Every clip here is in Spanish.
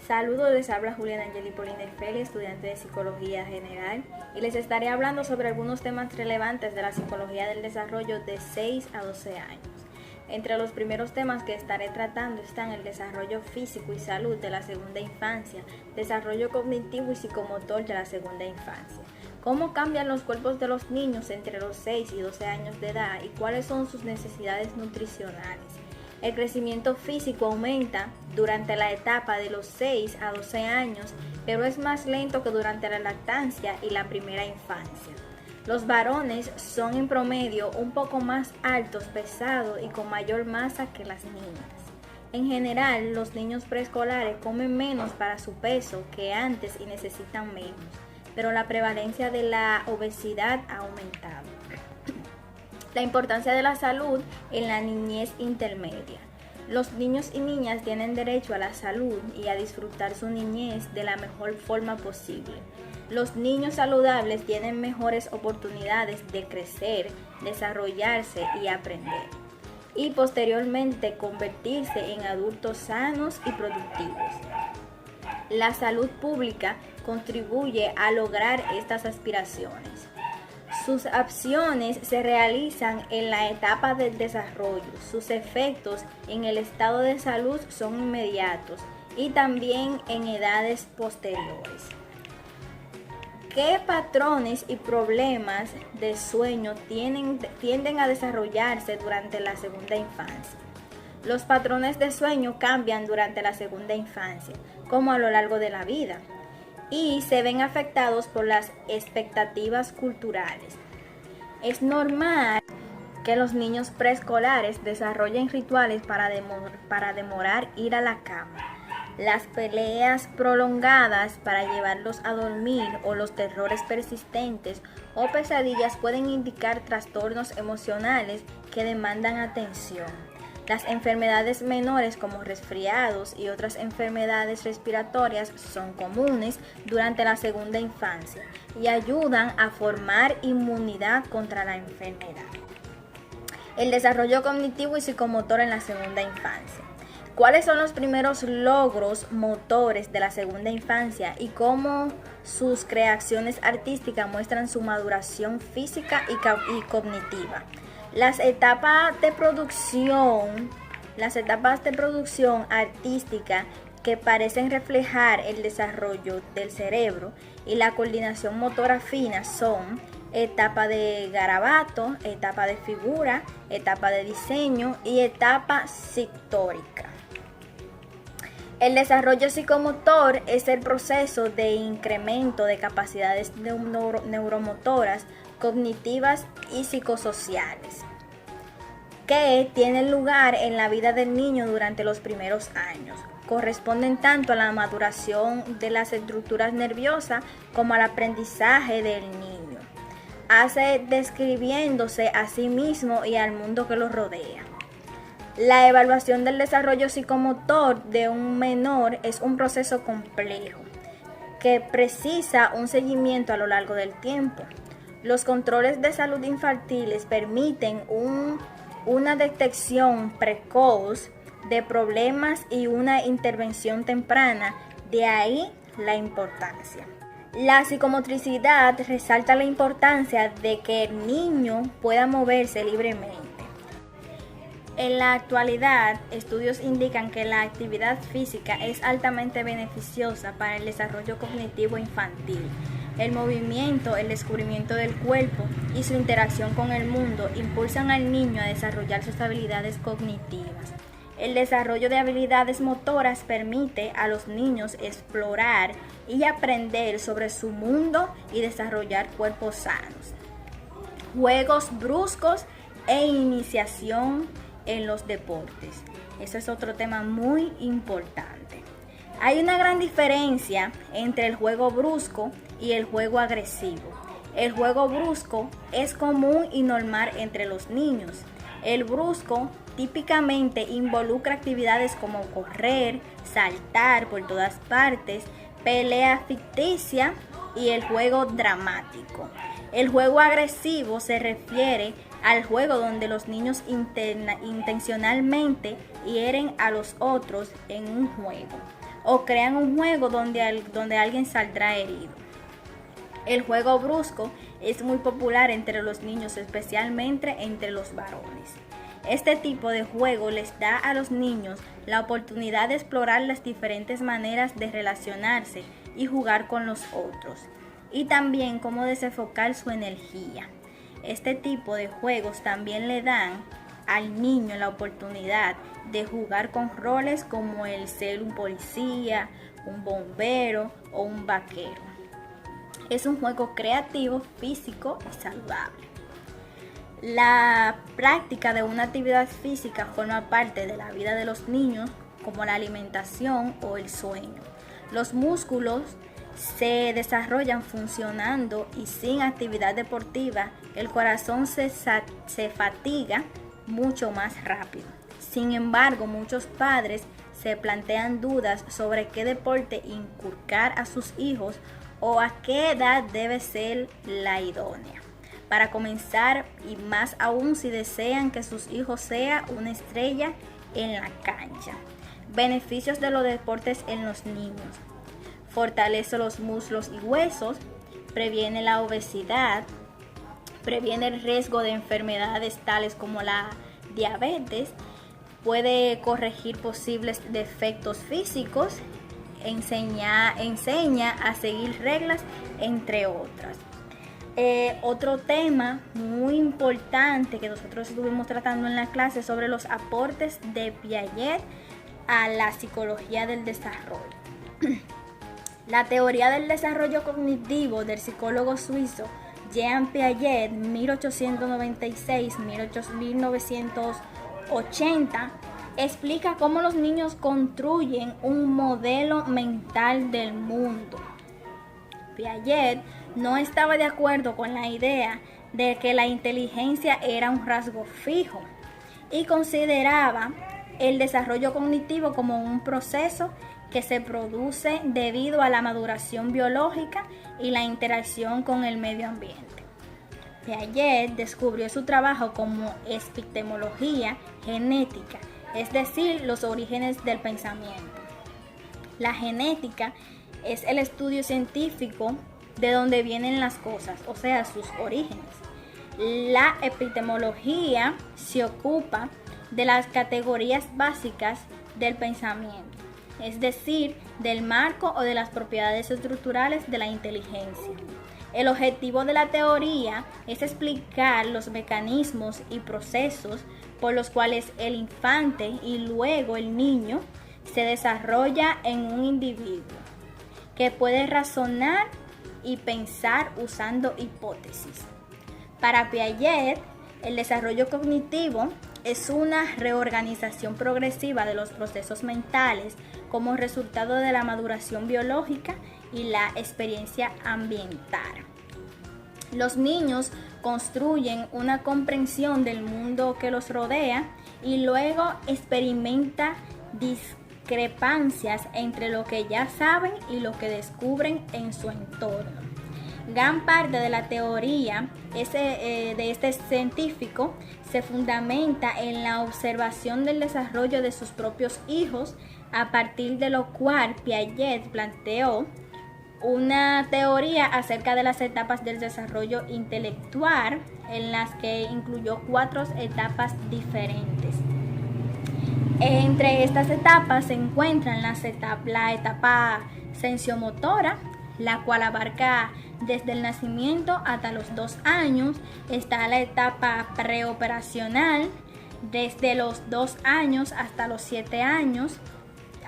Saludos, les habla Juliana Angeli Poliner Feli, estudiante de Psicología General, y les estaré hablando sobre algunos temas relevantes de la psicología del desarrollo de 6 a 12 años. Entre los primeros temas que estaré tratando están el desarrollo físico y salud de la segunda infancia, desarrollo cognitivo y psicomotor de la segunda infancia, cómo cambian los cuerpos de los niños entre los 6 y 12 años de edad y cuáles son sus necesidades nutricionales. El crecimiento físico aumenta durante la etapa de los 6 a 12 años, pero es más lento que durante la lactancia y la primera infancia. Los varones son en promedio un poco más altos, pesados y con mayor masa que las niñas. En general, los niños preescolares comen menos para su peso que antes y necesitan menos, pero la prevalencia de la obesidad ha aumentado. La importancia de la salud en la niñez intermedia. Los niños y niñas tienen derecho a la salud y a disfrutar su niñez de la mejor forma posible. Los niños saludables tienen mejores oportunidades de crecer, desarrollarse y aprender, y posteriormente convertirse en adultos sanos y productivos. La salud pública contribuye a lograr estas aspiraciones. Sus acciones se realizan en la etapa del desarrollo. Sus efectos en el estado de salud son inmediatos y también en edades posteriores. ¿Qué patrones y problemas de sueño tienden a desarrollarse durante la segunda infancia? Los patrones de sueño cambian durante la segunda infancia, como a lo largo de la vida, y se ven afectados por las expectativas culturales. Es normal que los niños preescolares desarrollen rituales para demorar ir a la cama. Las peleas prolongadas para llevarlos a dormir o los terrores persistentes o pesadillas pueden indicar trastornos emocionales que demandan atención. Las enfermedades menores como resfriados y otras enfermedades respiratorias son comunes durante la segunda infancia y ayudan a formar inmunidad contra la enfermedad. El desarrollo cognitivo y psicomotor en la segunda infancia. ¿Cuáles son los primeros logros motores de la segunda infancia y cómo sus creaciones artísticas muestran su maduración física y cognitiva? Las etapas de producción artística que parecen reflejar el desarrollo del cerebro y la coordinación motora fina son etapa de garabato, etapa de figura, etapa de diseño y etapa pictórica. El desarrollo psicomotor es el proceso de incremento de capacidades neuromotoras, cognitivas y psicosociales, que tienen lugar en la vida del niño durante los primeros años. Corresponden tanto a la maduración de las estructuras nerviosas como al aprendizaje del niño, describiéndose a sí mismo y al mundo que lo rodea. La evaluación del desarrollo psicomotor de un menor es un proceso complejo que precisa un seguimiento a lo largo del tiempo. Los controles de salud infantiles permiten una detección precoz de problemas y una intervención temprana, de ahí la importancia. La psicomotricidad resalta la importancia de que el niño pueda moverse libremente. En la actualidad, estudios indican que la actividad física es altamente beneficiosa para el desarrollo cognitivo infantil. El movimiento, el descubrimiento del cuerpo y su interacción con el mundo impulsan al niño a desarrollar sus habilidades cognitivas. El desarrollo de habilidades motoras permite a los niños explorar y aprender sobre su mundo y desarrollar cuerpos sanos. Juegos bruscos e iniciación en los deportes. Eso es otro tema muy importante. Hay una gran diferencia entre el juego brusco y el juego agresivo. El juego brusco es común y normal entre los niños. El brusco típicamente involucra actividades como correr, saltar por todas partes, pelea ficticia y el juego dramático. El juego agresivo se refiere al juego donde los niños intencionalmente hieren a los otros en un juego. o crean un juego donde alguien saldrá herido. El juego brusco es muy popular entre los niños, especialmente entre los varones. Este tipo de juego les da a los niños la oportunidad de explorar las diferentes maneras de relacionarse y jugar con los otros, y también cómo desenfocar su energía. Este tipo de juegos también le dan al niño la oportunidad de jugar con roles como el ser un policía, un bombero o un vaquero. Es un juego creativo, físico y saludable. La práctica de una actividad física forma parte de la vida de los niños, como la alimentación o el sueño. Los músculos se desarrollan funcionando, y sin actividad deportiva el corazón se fatiga mucho más rápido. Sin embargo, muchos padres se plantean dudas sobre qué deporte inculcar a sus hijos o a qué edad debe ser la idónea para comenzar, y más aún si desean que sus hijos sean una estrella en la cancha. Beneficios de los deportes en los niños: fortalece los músculos y huesos, previene la obesidad, previene el riesgo de enfermedades tales como la diabetes, puede corregir posibles defectos físicos, enseña a seguir reglas, entre otras. Otro tema muy importante que nosotros estuvimos tratando en la clase sobre los aportes de Piaget a la psicología del desarrollo. La teoría del desarrollo cognitivo del psicólogo suizo Jean Piaget, 1896-1980, explica cómo los niños construyen un modelo mental del mundo. Piaget no estaba de acuerdo con la idea de que la inteligencia era un rasgo fijo y consideraba el desarrollo cognitivo como un proceso que se produce debido a la maduración biológica y la interacción con el medio ambiente. Piaget descubrió su trabajo como epistemología genética, es decir, los orígenes del pensamiento. La genética es el estudio científico de dónde vienen las cosas, o sea, sus orígenes. La epistemología se ocupa de las categorías básicas del pensamiento, es decir, del marco o de las propiedades estructurales de la inteligencia. El objetivo de la teoría es explicar los mecanismos y procesos por los cuales el infante y luego el niño se desarrolla en un individuo que puede razonar y pensar usando hipótesis. Para Piaget, el desarrollo cognitivo es una reorganización progresiva de los procesos mentales como resultado de la maduración biológica y la experiencia ambiental. Los niños construyen una comprensión del mundo que los rodea y luego experimentan discrepancias entre lo que ya saben y lo que descubren en su entorno. Gran parte de la teoría de este científico se fundamenta en la observación del desarrollo de sus propios hijos, a partir de lo cual Piaget planteó una teoría acerca de las etapas del desarrollo intelectual, en las que incluyó 4 etapas diferentes. Entre estas etapas se encuentran la etapa sensomotora, la cual abarca desde el nacimiento hasta los 2 años. Está la etapa preoperacional, desde los 2 años hasta los 7 años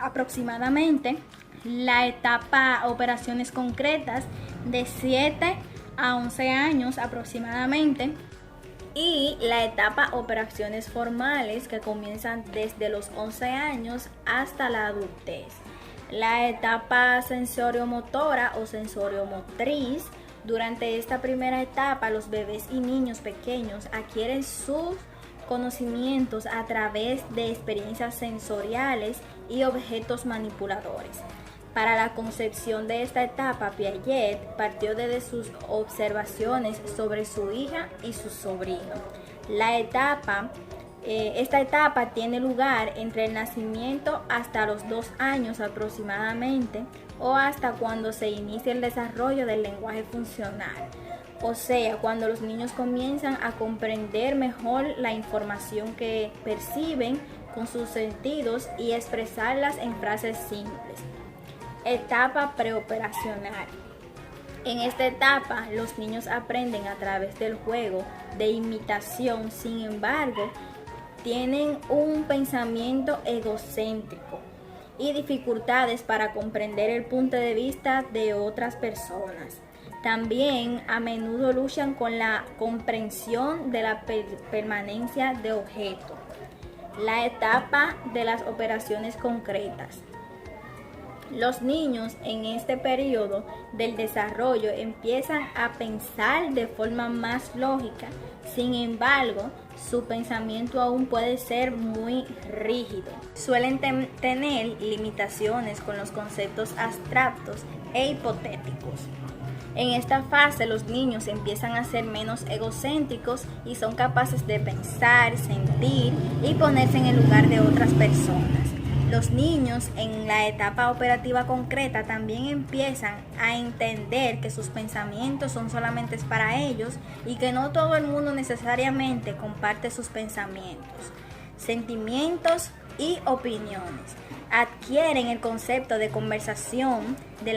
aproximadamente. La etapa operaciones concretas, de 7 a 11 años aproximadamente. Y la etapa operaciones formales, que comienzan desde los 11 años hasta la adultez. La etapa sensoriomotora o sensoriomotriz: durante esta primera etapa, los bebés y niños pequeños adquieren sus conocimientos a través de experiencias sensoriales y objetos manipuladores. Para la concepción de esta etapa, Piaget partió desde sus observaciones sobre su hija y su sobrino. La etapa Esta etapa tiene lugar entre el nacimiento hasta los 2 años aproximadamente, o hasta cuando se inicia el desarrollo del lenguaje funcional. O sea, cuando los niños comienzan a comprender mejor la información que perciben con sus sentidos y expresarlas en frases simples. Etapa preoperacional. En esta etapa, los niños aprenden a través del juego de imitación, sin embargo, tienen un pensamiento egocéntrico y dificultades para comprender el punto de vista de otras personas. También a menudo luchan con la comprensión de la permanencia de objetos. La etapa de las operaciones concretas. Los niños en este periodo del desarrollo empiezan a pensar de forma más lógica, sin embargo, su pensamiento aún puede ser muy rígido. Suelen tener limitaciones con los conceptos abstractos e hipotéticos. En esta fase los niños empiezan a ser menos egocéntricos y son capaces de pensar, sentir y ponerse en el lugar de otras personas. Los niños en la etapa operativa concreta también empiezan a entender que sus pensamientos son solamente para ellos y que no todo el mundo necesariamente comparte sus pensamientos, sentimientos y opiniones. Adquieren el concepto de conversación de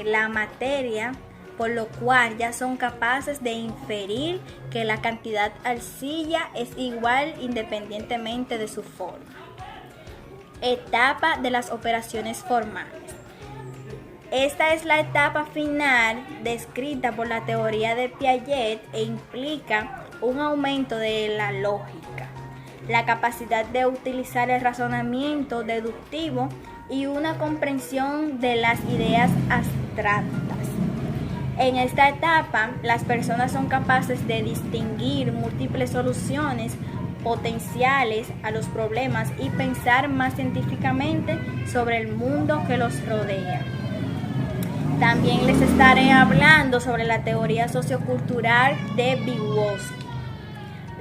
la materia, por lo cual ya son capaces de inferir que la cantidad arcilla es igual independientemente de su forma. Etapa de las operaciones formales. Esta es la etapa final descrita por la teoría de Piaget e implica un aumento de la lógica, la capacidad de utilizar el razonamiento deductivo y una comprensión de las ideas abstractas. En esta etapa, las personas son capaces de distinguir múltiples soluciones potenciales a los problemas y pensar más científicamente sobre el mundo que los rodea. También les estaré hablando sobre la teoría sociocultural de Vygotsky.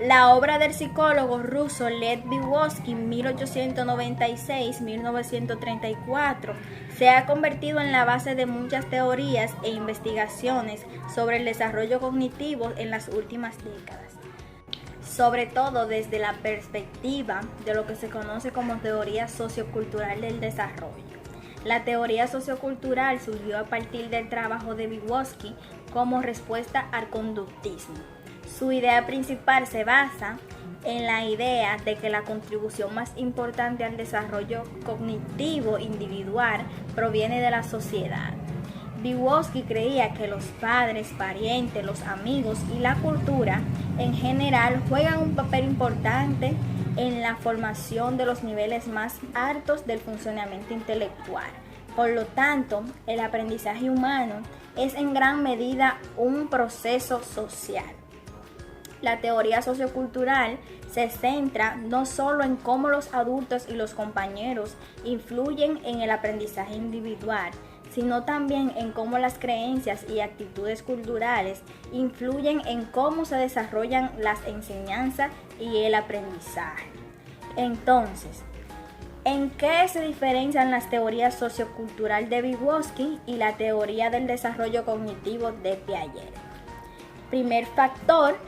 La obra del psicólogo ruso Lev Vygotsky 1896-1934 se ha convertido en la base de muchas teorías e investigaciones sobre el desarrollo cognitivo en las últimas décadas, sobre todo desde la perspectiva de lo que se conoce como teoría sociocultural del desarrollo. La teoría sociocultural surgió a partir del trabajo de Vygotsky como respuesta al conductismo. Su idea principal se basa en la idea de que la contribución más importante al desarrollo cognitivo individual proviene de la sociedad. Vygotsky creía que los padres, parientes, los amigos y la cultura en general juegan un papel importante en la formación de los niveles más altos del funcionamiento intelectual. Por lo tanto, el aprendizaje humano es en gran medida un proceso social. La teoría sociocultural se centra no solo en cómo los adultos y los compañeros influyen en el aprendizaje individual, sino también en cómo las creencias y actitudes culturales influyen en cómo se desarrollan las enseñanzas y el aprendizaje. Entonces, ¿en qué se diferencian las teorías sociocultural de Vygotsky y la teoría del desarrollo cognitivo de Piaget? Primer factor,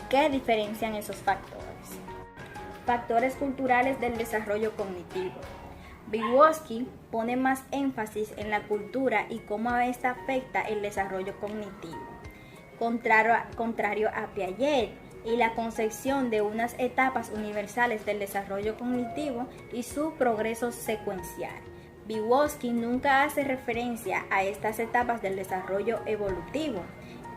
¿qué diferencian esos factores? Factores culturales del desarrollo cognitivo. Vygotsky pone más énfasis en la cultura y cómo esta afecta el desarrollo cognitivo, contrario a Piaget y la concepción de unas etapas universales del desarrollo cognitivo y su progreso secuencial. Vygotsky nunca hace referencia a estas etapas del desarrollo evolutivo.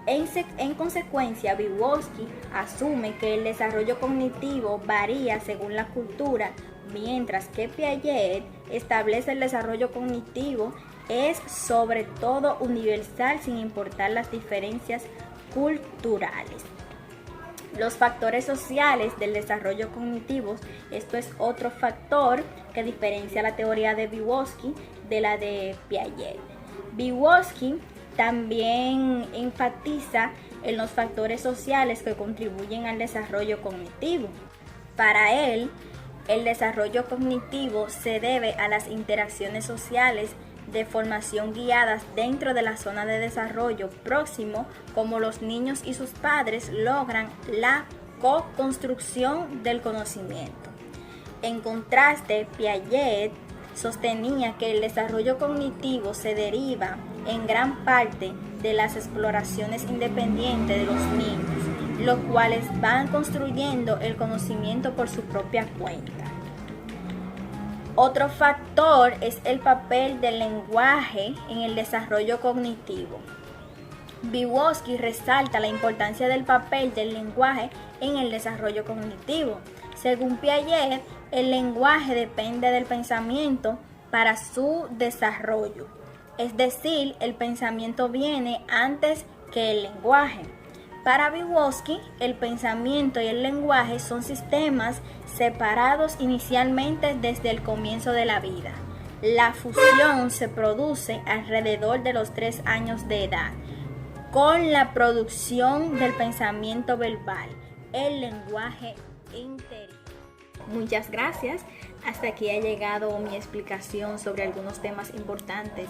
En consecuencia, Vygotsky asume que el desarrollo cognitivo varía según la cultura, mientras que Piaget establece el desarrollo cognitivo es sobre todo universal sin importar las diferencias culturales. Los factores sociales del desarrollo cognitivo, esto es otro factor que diferencia la teoría de Vygotsky de la de Piaget. Vygotsky también enfatiza en los factores sociales que contribuyen al desarrollo cognitivo. Para él, el desarrollo cognitivo se debe a las interacciones sociales de formación guiadas dentro de la zona de desarrollo próximo, como los niños y sus padres logran la co-construcción del conocimiento. En contraste, Piaget sostenía que el desarrollo cognitivo se deriva en gran parte de las exploraciones independientes de los niños, los cuales van construyendo el conocimiento por su propia cuenta. Otro factor es el papel del lenguaje en el desarrollo cognitivo. Vygotsky resalta la importancia del papel del lenguaje en el desarrollo cognitivo. Según Piaget, el lenguaje depende del pensamiento para su desarrollo. Es decir, el pensamiento viene antes que el lenguaje. Para Vygotsky, el pensamiento y el lenguaje son sistemas separados inicialmente desde el comienzo de la vida. La fusión se produce alrededor de los 3 años de edad, con la producción del pensamiento verbal, el lenguaje interior. Muchas gracias. Hasta aquí ha llegado mi explicación sobre algunos temas importantes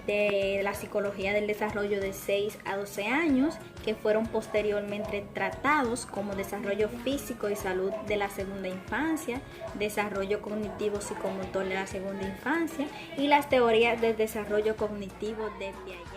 de la psicología del desarrollo de 6 a 12 años que fueron posteriormente tratados como desarrollo físico y salud de la segunda infancia, desarrollo cognitivo psicomotor de la segunda infancia y las teorías del desarrollo cognitivo de Piaget.